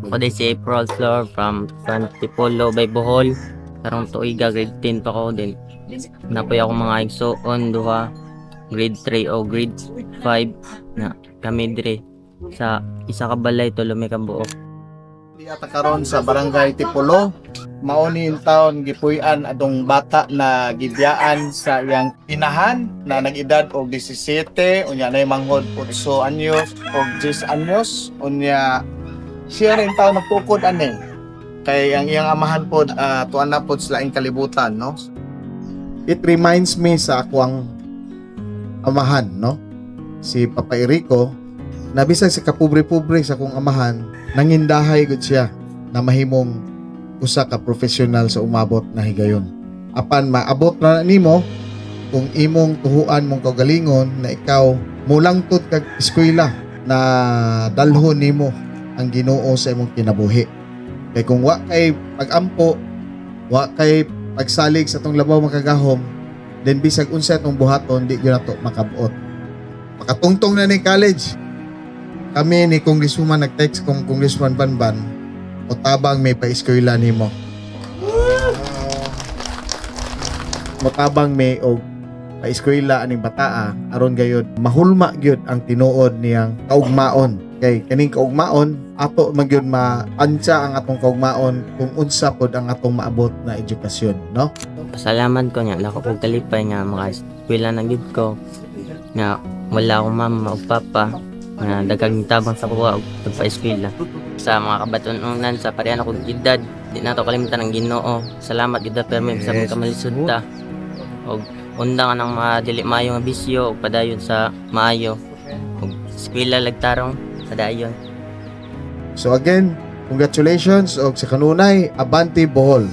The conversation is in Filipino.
Ako din si April Flor from San Tipolo by Bohol. Karong tuiga grade 10 pa ko din. Napoy ako mga igsoon duha grade 3 o grade 5 na kami dire sa isa ka balay tulo may kabuok. Di ata karon sa barangay Tipolo, mao ni yung taon gipuy-an adong bata na gibiyaan sa iyang inahan na nag-edad og 17 unya na manghod 8 anyos og 10 anyos unya siya rin taon nagtukod ani kay ang iyang amahan pod tuan na pod sa laing kalibutan, no. It reminds me sa akwang amahan, no, si Papa Erico, na bisag sa kapobre-pobre sa akong amahan, nangindahay gud siya na mahimong usa ka professional sa umabot na higayon. Apan maabot na nimo kung imong tuhuan mong kaugalingon na ikaw mulangtod kag eskwela na dalhon nimo ang Ginoo sa imong kinabuhi. Kay kung wa kay pagampo, wa kay pagsalig sa tong labaw makagahom, then bisag unsa itong buhaton di gyud nato makabuot. Makatungtong na ni college. Kami ni Congresswoman nag-text kong Congressman Banban o tabang may pa-eskwela nimo. Motabang may og pa-eskwela aning bataa aron gayud mahulma gyud ang tinuod niyang kaugmaon. Kay kaning kaugmaon ato man gyud maansya ang atong kaugmaon kung unsa pod ang atong maabot na edukasyon, no? Pasalamat ko nya lako og kalipay nga mga eskwela na gid ko nga wala akong mama ug papa nga daghang tabang sa kuha og pagpa-eskwela sa mga kabatununan sa parehan akong edad. Di na to kalimutan ang Ginoo. Salamat gid permi sa mga kamalisod ta og undang ang mga dili maayo nga bisyo ug padayon sa maayo ug eskwela lagtarong padayon. So again, congratulations og sa kanunay Abante Bohol.